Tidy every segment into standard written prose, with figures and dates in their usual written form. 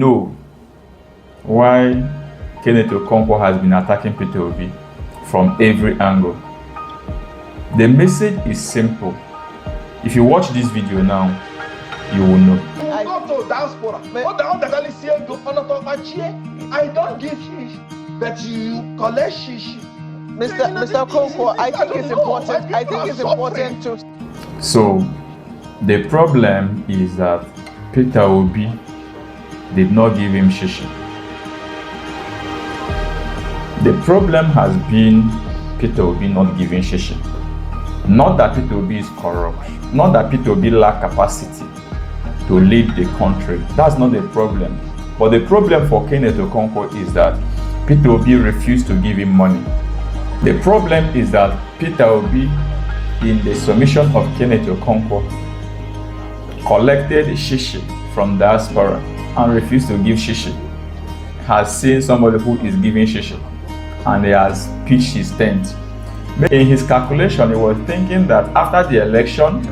know why Kenneth Okonkwo has been attacking Peter Obi from every angle. The message is simple. If you watch this video now, you will know. I go to diaspora. I don't give shish, but you collect shish. Mr. Okonkwo, I think it's important. I think it's important to. So the problem is that Peter Obi did not give him shishi. The problem has been Peter Obi not giving shishi. Not that Peter Obi is corrupt, not that Peter Obi lacks capacity to lead the country. That's not the problem. But the problem for Kenneth Okonkwo is that Peter Obi refused to give him money. The problem is that Peter Obi, in the submission of Kenneth Okonkwo, collected shishi from diaspora and refused to give shishi. Has seen somebody who is giving shishi and he has pitched his tent. In his calculation, he was thinking that after the election,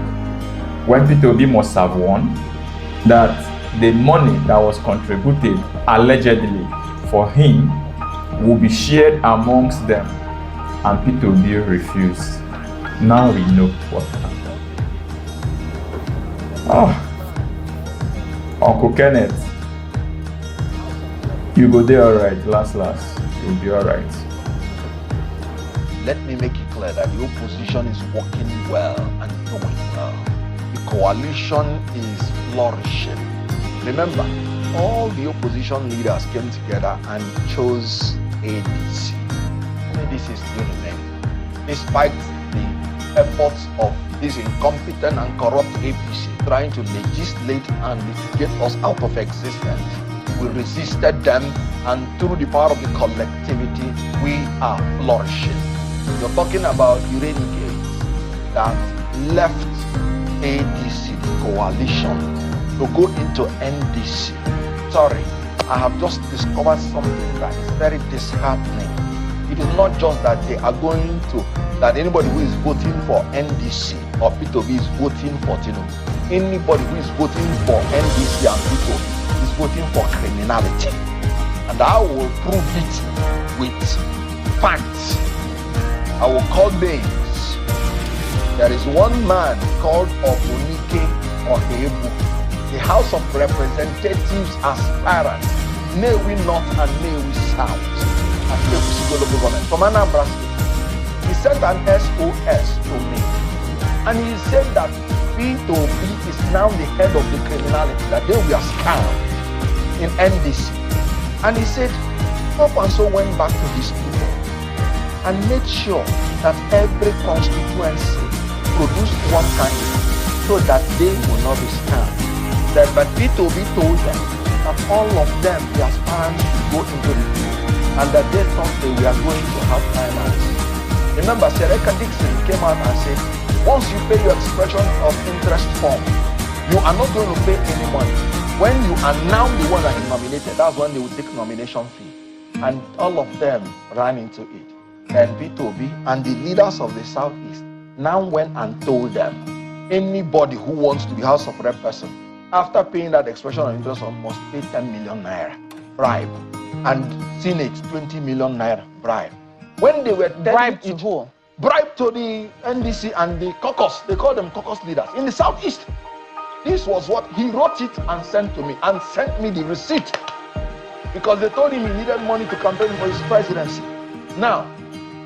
when Peter Obi must have won, that the money that was contributed allegedly for him will be shared amongst them, and Peter Obi refused. Now we know what happened. Uncle Kenneth, you go there alright, last, you'll be alright. Let me make it clear that the opposition is working well and doing well. The coalition is flourishing. Remember, all the opposition leaders came together and chose ADC. ADC is still remaining, despite the efforts of this incompetent and corrupt APC trying to legislate and litigate us out of existence. We resisted them, and through the power of the collectivity, we are flourishing. You're talking about the renegades that left ADC, the coalition, to go into NDC. Sorry, I have just discovered something that is very disheartening. It is not just that they are going to, that anybody who is voting for NDC or Peter Obi is voting for Tinubu. Anybody who is voting for NDC and Peter Obi is voting for criminality. And I will prove it with facts. I will call names. There is one man called Obunike Ohebu, the House of Representatives aspirant, Newi North and Newi South, at Ebusi local government from Anambra State. He sent an SOS to me, and he said that Peter Obi is now the head of the criminality, that they were scammed in NDC. And he said, Pop and so went back to his people and made sure that every constituency produced one candidate so that they will not be scammed. But Peter Obi told them that all of them, the aspirants, would go into the field and that they thought they were going to have primaries. Remember, Sereka Dixon came out and said, once you pay your expression of interest form, you are not going to pay any money. When you are now the one that is nominated, that's when they will take nomination fee. And all of them ran into it. And Peter Obi and the leaders of the Southeast now went and told them, anybody who wants to be House of Rep person, after paying that expression of interest must pay 10 million naira bribe, and Senate 20 million naira bribe. When they were Bribe to who? Bribe to the NDC and the caucus, they call them caucus leaders in the Southeast. This was what he wrote it and sent to me, and sent me the receipt, because they told him he needed money to campaign for his presidency. Now,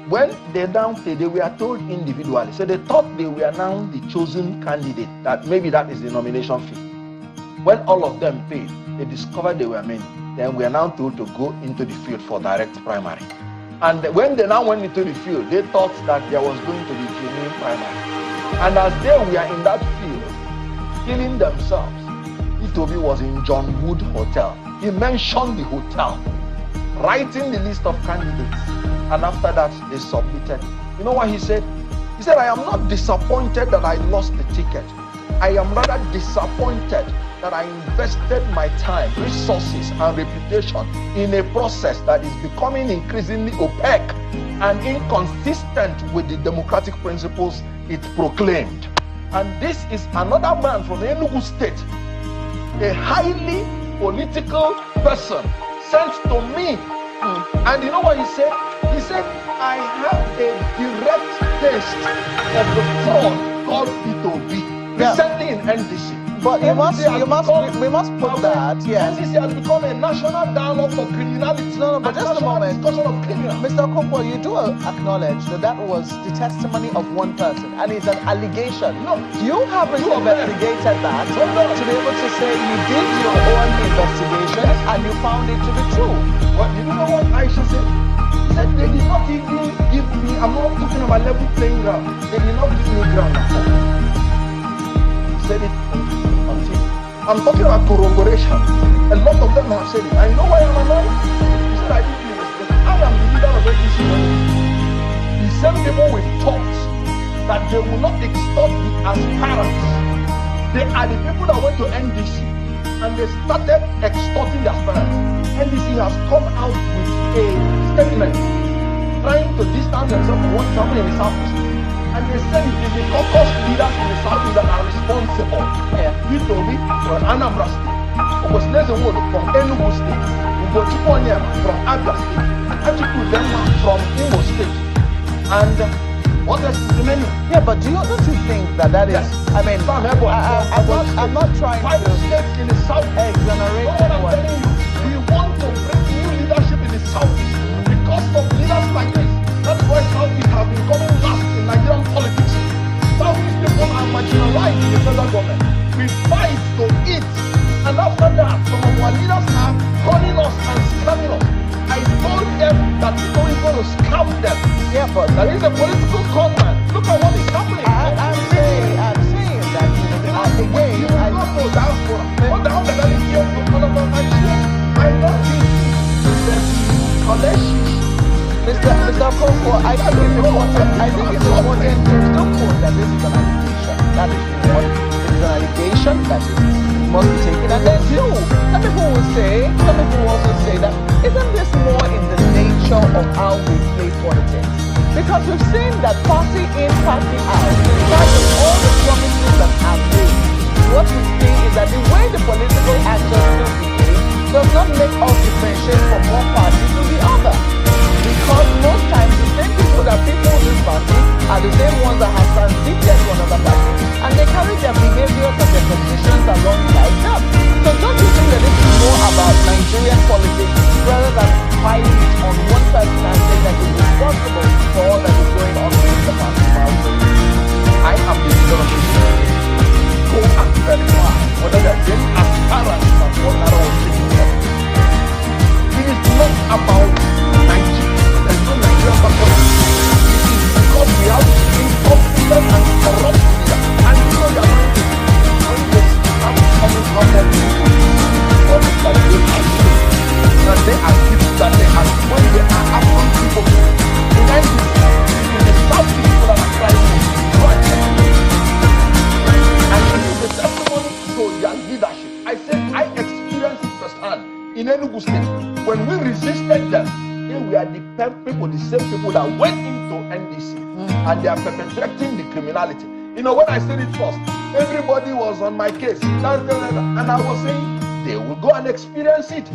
when they now paid, they were told individually. So they thought they were now the chosen candidate, that maybe that is the nomination fee. When all of them paid, they discovered they were many. Then we are now told to go into the field for direct primary. And when they now went into the field, they thought that there was going to be genuine primary. And as they were in that field, killing themselves, Peter Obi was in John Wood Hotel. He mentioned the hotel, writing the list of candidates. And after that, they submitted. You know what he said? He said, I am not disappointed that I lost the ticket. I am rather disappointed that I invested my time, resources, and reputation in a process that is becoming increasingly opaque and inconsistent with the democratic principles it proclaimed. And this is another man from Enugu State, a highly political person sent to me. And you know what he said? He said, I have a direct taste of the fraud called Peter Obi recently in NDC. But we must put that, yes. NDC has become a national dialogue for criminality. No, but just a moment. Discussion of criminals. Mr. Okonkwo, you do acknowledge that was the testimony of one person, and it's an allegation. No, you haven't investigated that to be able to say you did your own investigation and you found it to be true. But you know what Aisha said? She said they did not even give me, I'm not talking about level playing ground, they did not give me ground at all. She said it on TV. I'm talking about corroboration. A lot of them have said it. And you know why I'm annoyed? He said I didn't investigate. I am the leader of APC. The same people with thoughts that they will not extort the aspirants. They are the people that went to NDC and they started extorting the aspirants. NDC has come out with a statement trying to distance themselves from what's happening in the Southeast. And they said it is the caucus leaders in the Southeast that are responsible. Peter Obi from Anambra State, Obosleze-Nwodo from Enugu State, Ugochukwu Onyema from Abia State, Atiku Uzemma from Imo State, and what else is the menu? Yeah, but don't you think that is? I mean, I'm not trying to 5 states in the South exonerate anyone. We want to bring new leadership in the Southeast because of leaders like this. That's why Southeast has been coming last in Nigerian politics. Southeast people are marginalized in the federal government. We fight to eat, and after that, some of our leaders are calling us and scamming us. I told them that people is going to scam them. Yeah, but that is a political conman. Look at what is happening. I'm saying that again, you will not know diaspora. What the hell that is here to all about Nigeria? I know this. Collections. Mr. Okonkwo, I think it's important to still quote that this is an allegation. That is what it is, an allegation that must be taken. And then some people will also say that isn't this more in the nature of how we play politics? Because we've seen that party in, party out, in spite of all the promises that are made, what we see is that the way the political actors do behave does not make us differentiate from one party to the other. Because most times the same people that people in this party are the same ones that have transited to another party, and they carry their behaviors and their positions alongside them. So don't you think that this is more about Nigerian politics rather than piling it on one person and saying that he's responsible for all that is going on in the party? I am the leader of the party. Go and verify whether there are any aspirants and what are all taking care. It is not about Nigeria. There's no Nigerian politics. It is because we have incompetent and corrupt leaders. And you know that when they start coming from them, what is like they are doing. And they are people that they are, when they are after people, in the South people that are trying to destroy them. And this is the testimony to their leadership. I said I experienced it firsthand in Enugu State. When we resisted them, we are the same people that went into NDC and they are perpetrating the criminality. You know, when I said it first, everybody was on my case. And I was saying, they will go and experience it.